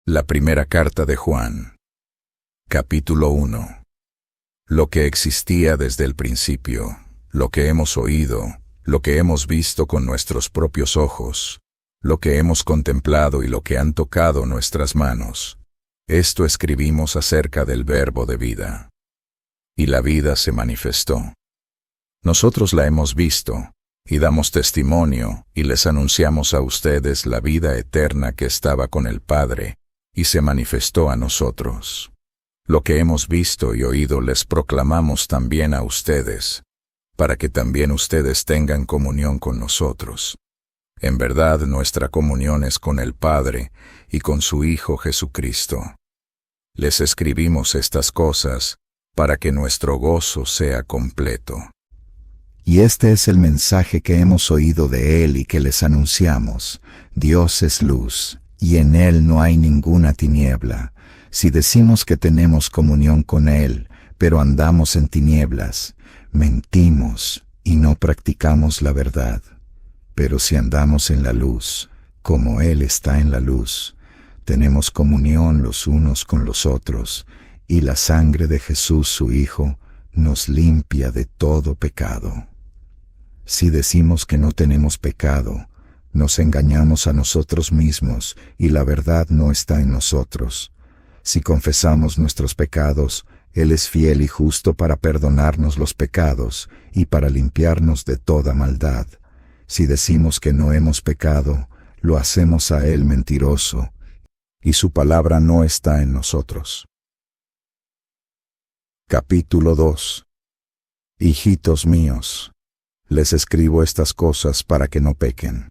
La primera carta de Juan. Capítulo 1. Lo que existía desde el principio, lo que hemos oído, lo que hemos visto con nuestros propios ojos, lo que hemos contemplado y lo que han tocado nuestras manos. Esto escribimos acerca del Verbo de vida. Y la vida se manifestó. Nosotros la hemos visto, y damos testimonio, y les anunciamos a ustedes la vida eterna que estaba con el Padre, y se manifestó a nosotros. Lo que hemos visto y oído les proclamamos también a ustedes, para que también ustedes tengan comunión con nosotros. En verdad, nuestra comunión es con el Padre y con su Hijo Jesucristo. Les escribimos estas cosas para que nuestro gozo sea completo. Y este es el mensaje que hemos oído de Él y que les anunciamos. Dios es luz, y en Él no hay ninguna tiniebla. Si decimos que tenemos comunión con Él, pero andamos en tinieblas, mentimos y no practicamos la verdad. Pero si andamos en la luz, como Él está en la luz, tenemos comunión los unos con los otros, y la sangre de Jesús su Hijo nos limpia de todo pecado. Si decimos que no tenemos pecado, nos engañamos a nosotros mismos y la verdad no está en nosotros. Si confesamos nuestros pecados, Él es fiel y justo para perdonarnos los pecados y para limpiarnos de toda maldad. Si decimos que no hemos pecado, lo hacemos a Él mentiroso, y su palabra no está en nosotros. Capítulo 2. Hijitos míos, les escribo estas cosas para que no pequen.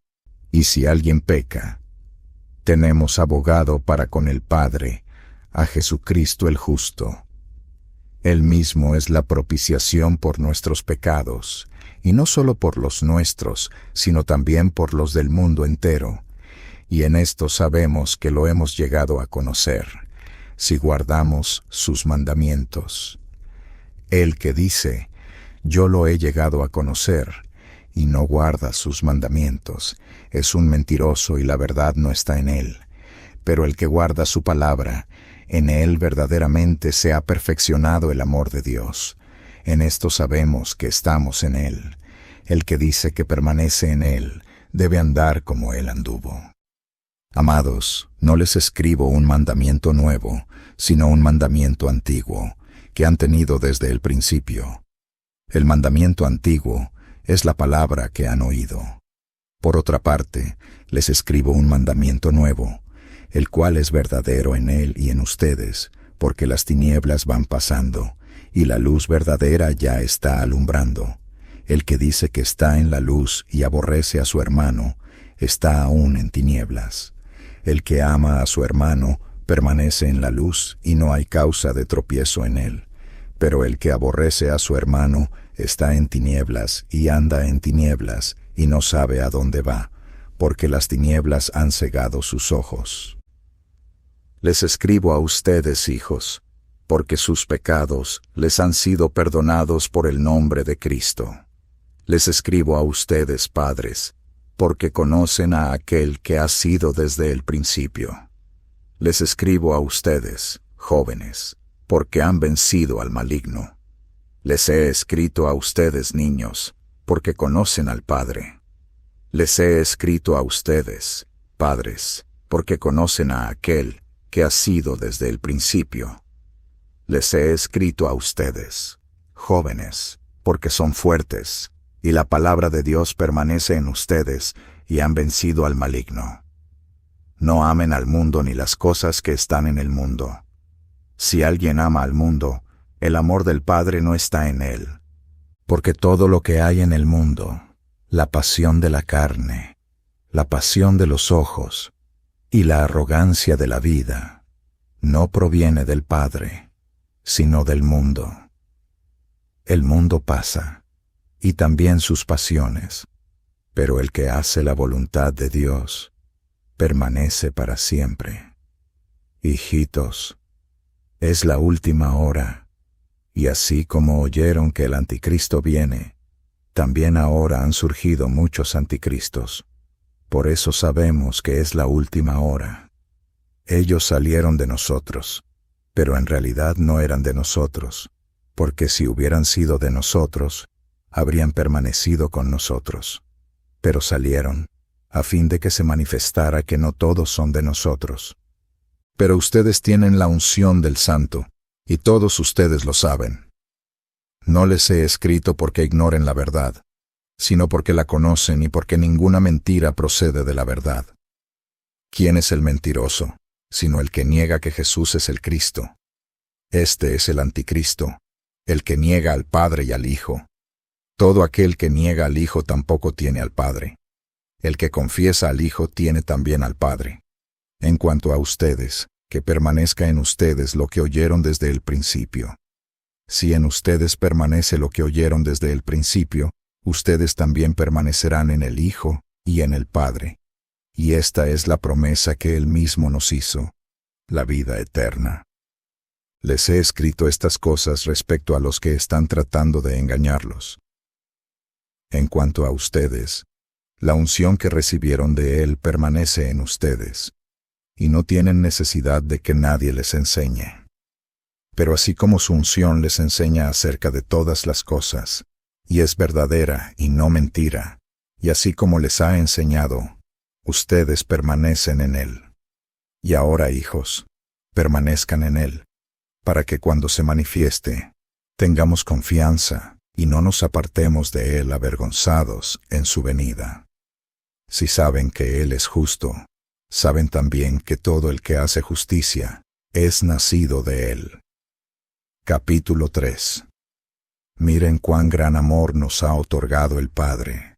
Y si alguien peca, tenemos abogado para con el Padre, a Jesucristo el justo. Él mismo es la propiciación por nuestros pecados, y no solo por los nuestros, sino también por los del mundo entero. Y en esto sabemos que lo hemos llegado a conocer, si guardamos sus mandamientos. El que dice, yo lo he llegado a conocer, y no guarda sus mandamientos, es un mentiroso y la verdad no está en él. Pero el que guarda su palabra, en él verdaderamente se ha perfeccionado el amor de Dios. En esto sabemos que estamos en él. El que dice que permanece en él, debe andar como él anduvo. Amados, no les escribo un mandamiento nuevo, sino un mandamiento antiguo, que han tenido desde el principio. El mandamiento antiguo es la palabra que han oído. Por otra parte, les escribo un mandamiento nuevo, el cual es verdadero en él y en ustedes, porque las tinieblas van pasando, y la luz verdadera ya está alumbrando. El que dice que está en la luz y aborrece a su hermano, está aún en tinieblas. El que ama a su hermano permanece en la luz y no hay causa de tropiezo en él. Pero el que aborrece a su hermano está en tinieblas y anda en tinieblas y no sabe a dónde va, porque las tinieblas han cegado sus ojos. Les escribo a ustedes, hijos, porque sus pecados les han sido perdonados por el nombre de Cristo. Les escribo a ustedes, padres, porque conocen a aquel que ha sido desde el principio. Les escribo a ustedes, jóvenes, porque han vencido al maligno. Les he escrito a ustedes, niños, porque conocen al Padre. Les he escrito a ustedes, padres, porque conocen a aquel que ha sido desde el principio. Les he escrito a ustedes, jóvenes, porque son fuertes, y la palabra de Dios permanece en ustedes, y han vencido al maligno. No amen al mundo ni las cosas que están en el mundo. Si alguien ama al mundo, el amor del Padre no está en él. Porque todo lo que hay en el mundo, la pasión de la carne, la pasión de los ojos y la arrogancia de la vida, no proviene del Padre, sino del mundo. El mundo pasa, y también sus pasiones, pero el que hace la voluntad de Dios permanece para siempre. Hijitos, es la última hora, y así como oyeron que el anticristo viene, también ahora han surgido muchos anticristos. Por eso sabemos que es la última hora. Ellos salieron de nosotros, pero en realidad no eran de nosotros, porque si hubieran sido de nosotros, habrían permanecido con nosotros. Pero salieron, a fin de que se manifestara que no todos son de nosotros. Pero ustedes tienen la unción del Santo, y todos ustedes lo saben. No les he escrito porque ignoren la verdad, sino porque la conocen y porque ninguna mentira procede de la verdad. ¿Quién es el mentiroso, sino el que niega que Jesús es el Cristo? Este es el anticristo, el que niega al Padre y al Hijo. Todo aquel que niega al Hijo tampoco tiene al Padre. El que confiesa al Hijo tiene también al Padre. En cuanto a ustedes, que permanezca en ustedes lo que oyeron desde el principio. Si en ustedes permanece lo que oyeron desde el principio, ustedes también permanecerán en el Hijo y en el Padre. Y esta es la promesa que Él mismo nos hizo, la vida eterna. Les he escrito estas cosas respecto a los que están tratando de engañarlos. En cuanto a ustedes, la unción que recibieron de Él permanece en ustedes, y no tienen necesidad de que nadie les enseñe. Pero así como su unción les enseña acerca de todas las cosas, y es verdadera y no mentira, y así como les ha enseñado, ustedes permanecen en Él. Y ahora, hijos, permanezcan en Él, para que cuando se manifieste, tengamos confianza y no nos apartemos de Él avergonzados en su venida. Si saben que Él es justo, saben también que todo el que hace justicia es nacido de Él. Capítulo 3. Miren cuán gran amor nos ha otorgado el Padre,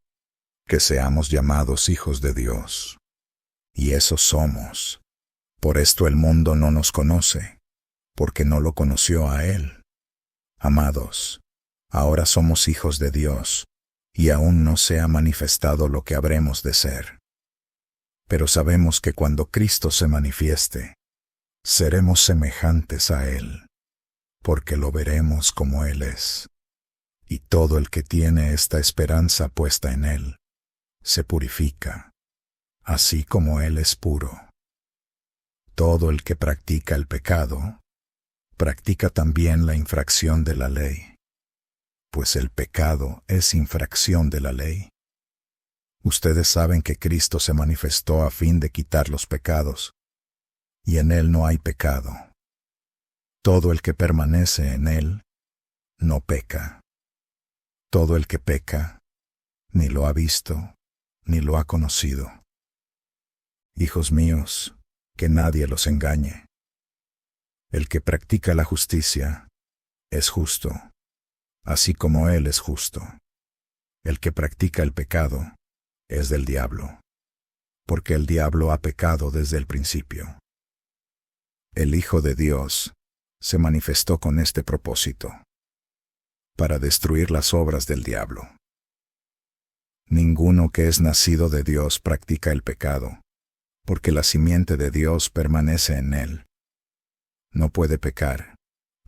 que seamos llamados hijos de Dios. Y eso somos. Por esto el mundo no nos conoce, porque no lo conoció a Él. Amados, ahora somos hijos de Dios, y aún no se ha manifestado lo que habremos de ser. Pero sabemos que cuando Cristo se manifieste, seremos semejantes a Él, porque lo veremos como Él es. Y todo el que tiene esta esperanza puesta en Él, se purifica, así como Él es puro. Todo el que practica el pecado, practica también la infracción de la ley, pues el pecado es infracción de la ley. Ustedes saben que Cristo se manifestó a fin de quitar los pecados, y en Él no hay pecado. Todo el que permanece en Él, no peca. Todo el que peca, ni lo ha visto, ni lo ha conocido. Hijos míos, que nadie los engañe. El que practica la justicia es justo, así como Él es justo. El que practica el pecado es del diablo, porque el diablo ha pecado desde el principio. El Hijo de Dios se manifestó con este propósito, para destruir las obras del diablo. Ninguno que es nacido de Dios practica el pecado, porque la simiente de Dios permanece en él. No puede pecar,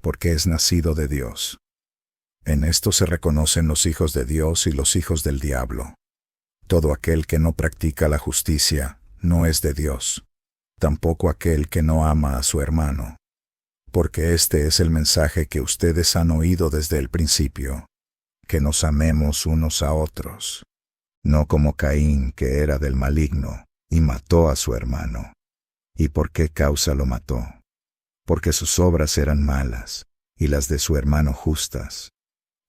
porque es nacido de Dios. En esto se reconocen los hijos de Dios y los hijos del diablo. Todo aquel que no practica la justicia no es de Dios, tampoco aquel que no ama a su hermano. Porque este es el mensaje que ustedes han oído desde el principio, que nos amemos unos a otros, no como Caín, que era del maligno, y mató a su hermano. ¿Y por qué causa lo mató? Porque sus obras eran malas, y las de su hermano justas.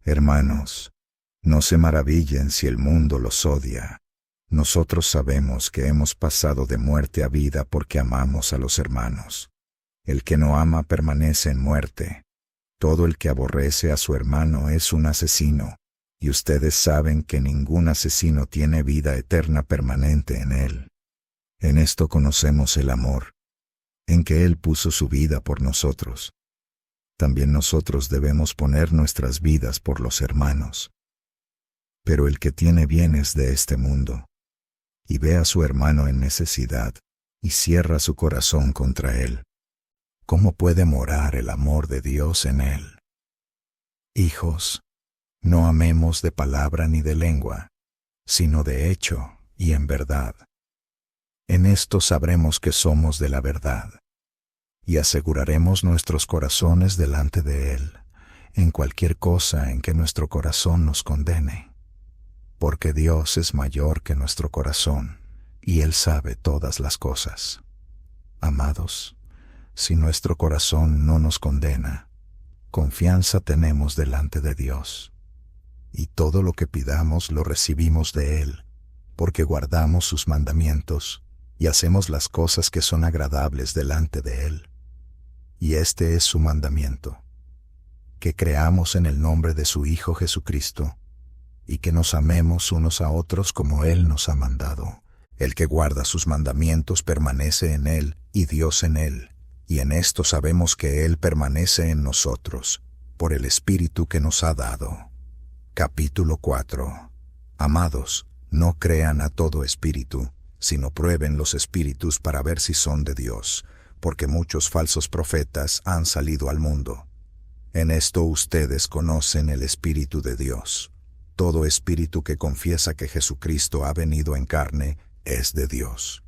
Hermanos, no se maravillen si el mundo los odia. Nosotros sabemos que hemos pasado de muerte a vida porque amamos a los hermanos. El que no ama permanece en muerte. Todo el que aborrece a su hermano es un asesino, y ustedes saben que ningún asesino tiene vida eterna permanente en él. En esto conocemos el amor, en que Él puso su vida por nosotros. También nosotros debemos poner nuestras vidas por los hermanos. Pero el que tiene bienes de este mundo, y ve a su hermano en necesidad, y cierra su corazón contra él, ¿cómo puede morar el amor de Dios en él? Hijos, no amemos de palabra ni de lengua, sino de hecho y en verdad. En esto sabremos que somos de la verdad, y aseguraremos nuestros corazones delante de Él, en cualquier cosa en que nuestro corazón nos condene. Porque Dios es mayor que nuestro corazón, y Él sabe todas las cosas. Amados, si nuestro corazón no nos condena, confianza tenemos delante de Dios. Y todo lo que pidamos lo recibimos de Él, porque guardamos sus mandamientos y hacemos las cosas que son agradables delante de Él. Y este es su mandamiento, que creamos en el nombre de su Hijo Jesucristo, y que nos amemos unos a otros como Él nos ha mandado. El que guarda sus mandamientos permanece en Él, y Dios en Él, y en esto sabemos que Él permanece en nosotros, por el Espíritu que nos ha dado. Capítulo 4. Amados, no crean a todo espíritu, sino prueben los espíritus para ver si son de Dios, porque muchos falsos profetas han salido al mundo. En esto ustedes conocen el Espíritu de Dios. Todo espíritu que confiesa que Jesucristo ha venido en carne es de Dios.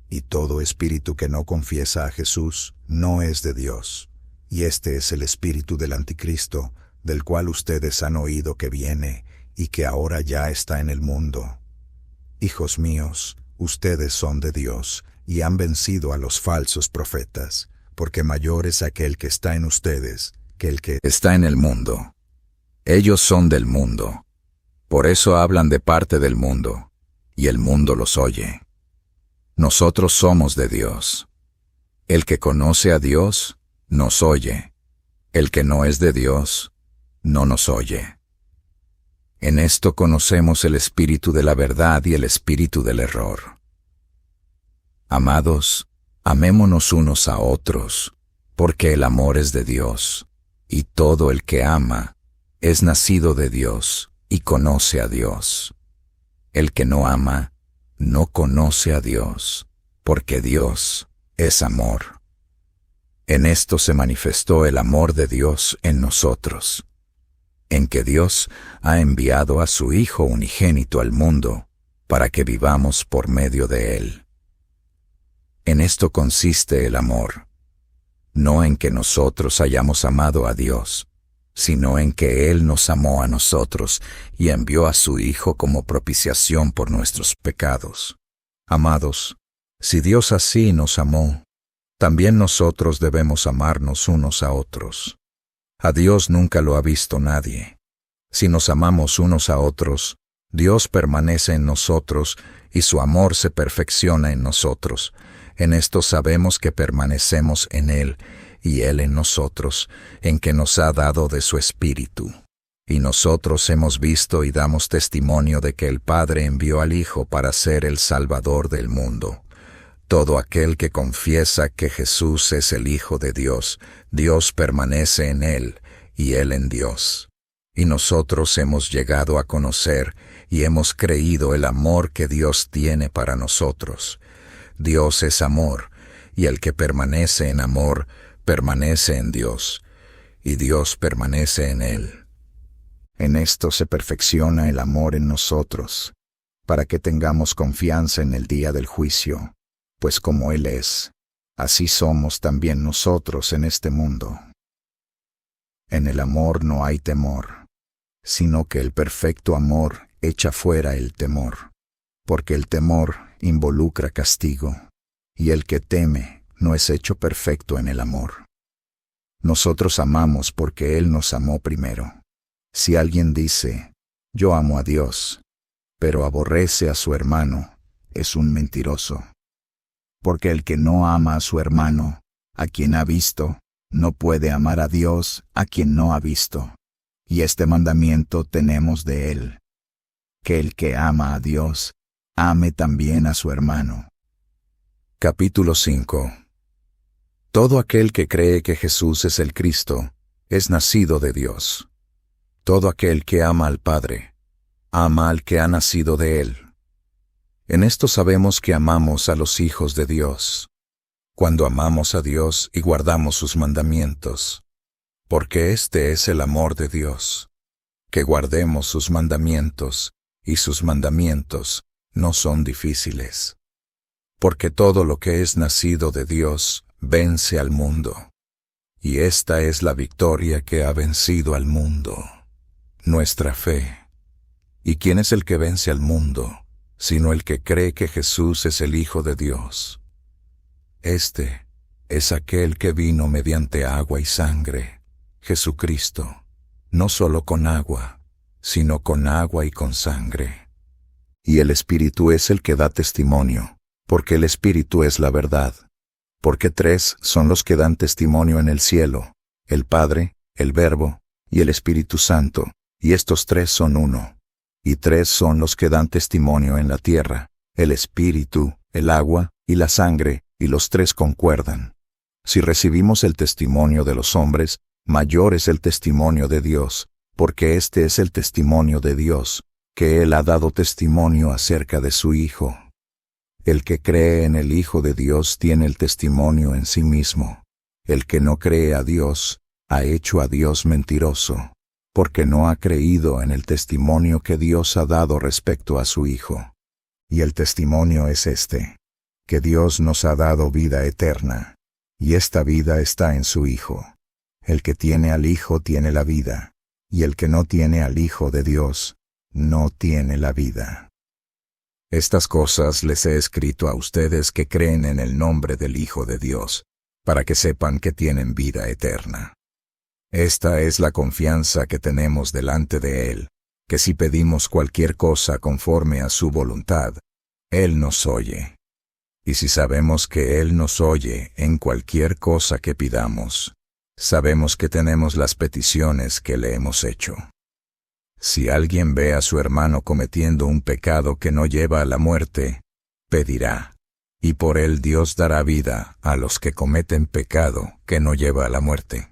Y todo espíritu que no confiesa a Jesús no es de Dios. Y este es el espíritu del anticristo, del cual ustedes han oído que viene y que ahora ya está en el mundo. Hijos míos, ustedes son de Dios y han vencido a los falsos profetas, porque mayor es aquel que está en ustedes que el que está en el mundo. Ellos son del mundo. Por eso hablan de parte del mundo, y el mundo los oye. Nosotros somos de Dios. El que conoce a Dios, nos oye. El que no es de Dios, no nos oye. En esto conocemos el espíritu de la verdad y el espíritu del error. Amados, amémonos unos a otros, porque el amor es de Dios, y todo el que ama es nacido de Dios y conoce a Dios. El que no ama, no conoce a Dios, porque Dios es amor. En esto se manifestó el amor de Dios en nosotros, en que Dios ha enviado a su Hijo unigénito al mundo, para que vivamos por medio de Él. En esto consiste el amor, no en que nosotros hayamos amado a Dios, sino en que Él nos amó a nosotros y envió a su Hijo como propiciación por nuestros pecados. Amados, si Dios así nos amó, también nosotros debemos amarnos unos a otros. A Dios nunca lo ha visto nadie. Si nos amamos unos a otros, Dios permanece en nosotros y su amor se perfecciona en nosotros. En esto sabemos que permanecemos en Él y Él en nosotros, en que nos ha dado de su Espíritu. Y nosotros hemos visto y damos testimonio de que el Padre envió al Hijo para ser el Salvador del mundo. Todo aquel que confiesa que Jesús es el Hijo de Dios, Dios permanece en Él y Él en Dios. Y nosotros hemos llegado a conocer y hemos creído el amor que Dios tiene para nosotros. Dios es amor, y el que permanece en amor, permanece en Dios, y Dios permanece en Él. En esto se perfecciona el amor en nosotros, para que tengamos confianza en el día del juicio, pues como Él es, así somos también nosotros en este mundo. En el amor no hay temor, sino que el perfecto amor echa fuera el temor, porque el temor involucra castigo, y el que teme no es hecho perfecto en el amor. Nosotros amamos porque Él nos amó primero. Si alguien dice, yo amo a Dios, pero aborrece a su hermano, es un mentiroso. Porque el que no ama a su hermano, a quien ha visto, no puede amar a Dios a quien no ha visto. Y este mandamiento tenemos de Él, que el que ama a Dios, ame también a su hermano. Capítulo 5. Todo aquel que cree que Jesús es el Cristo, es nacido de Dios. Todo aquel que ama al Padre, ama al que ha nacido de Él. En esto sabemos que amamos a los hijos de Dios, cuando amamos a Dios y guardamos sus mandamientos, porque este es el amor de Dios, que guardemos sus mandamientos, y sus mandamientos no son difíciles. Porque todo lo que es nacido de Dios vence al mundo. Y esta es la victoria que ha vencido al mundo, nuestra fe. ¿Y quién es el que vence al mundo, sino el que cree que Jesús es el Hijo de Dios? Este es aquel que vino mediante agua y sangre, Jesucristo, no solo con agua, sino con agua y con sangre. Y el Espíritu es el que da testimonio, porque el Espíritu es la verdad. Porque 3 son los que dan testimonio en el cielo, el Padre, el Verbo y el Espíritu Santo, y estos 3 son uno. Y 3 son los que dan testimonio en la tierra, el Espíritu, el agua y la sangre, y los 3 concuerdan. Si recibimos el testimonio de los hombres, mayor es el testimonio de Dios, porque este es el testimonio de Dios, que Él ha dado testimonio acerca de su Hijo. El que cree en el Hijo de Dios tiene el testimonio en sí mismo. El que no cree a Dios, ha hecho a Dios mentiroso, porque no ha creído en el testimonio que Dios ha dado respecto a su Hijo. Y el testimonio es este, que Dios nos ha dado vida eterna, y esta vida está en su Hijo. El que tiene al Hijo tiene la vida, y el que no tiene al Hijo de Dios, no tiene la vida. Estas cosas les he escrito a ustedes que creen en el nombre del Hijo de Dios, para que sepan que tienen vida eterna. Esta es la confianza que tenemos delante de Él, que si pedimos cualquier cosa conforme a su voluntad, Él nos oye. Y si sabemos que Él nos oye en cualquier cosa que pidamos, sabemos que tenemos las peticiones que le hemos hecho. Si alguien ve a su hermano cometiendo un pecado que no lleva a la muerte, pedirá, y por él Dios dará vida a los que cometen pecado que no lleva a la muerte.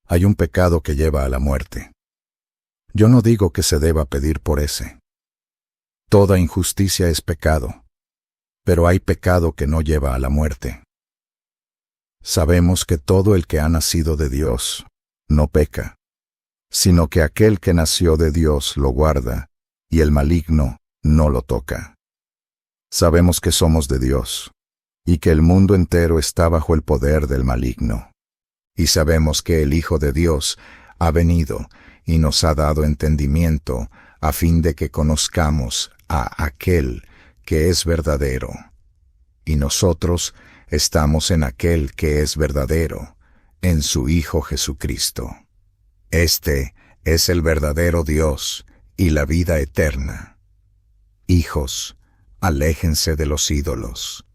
Hay un pecado que lleva a la muerte. Yo no digo que se deba pedir por ese. Toda injusticia es pecado, pero hay pecado que no lleva a la muerte. Sabemos que todo el que ha nacido de Dios no peca, sino que aquel que nació de Dios lo guarda, y el maligno no lo toca. Sabemos que somos de Dios, y que el mundo entero está bajo el poder del maligno. Y sabemos que el Hijo de Dios ha venido y nos ha dado entendimiento, a fin de que conozcamos a aquel que es verdadero. Y nosotros estamos en aquel que es verdadero, en su Hijo Jesucristo. Este es el verdadero Dios y la vida eterna. Hijos, aléjense de los ídolos.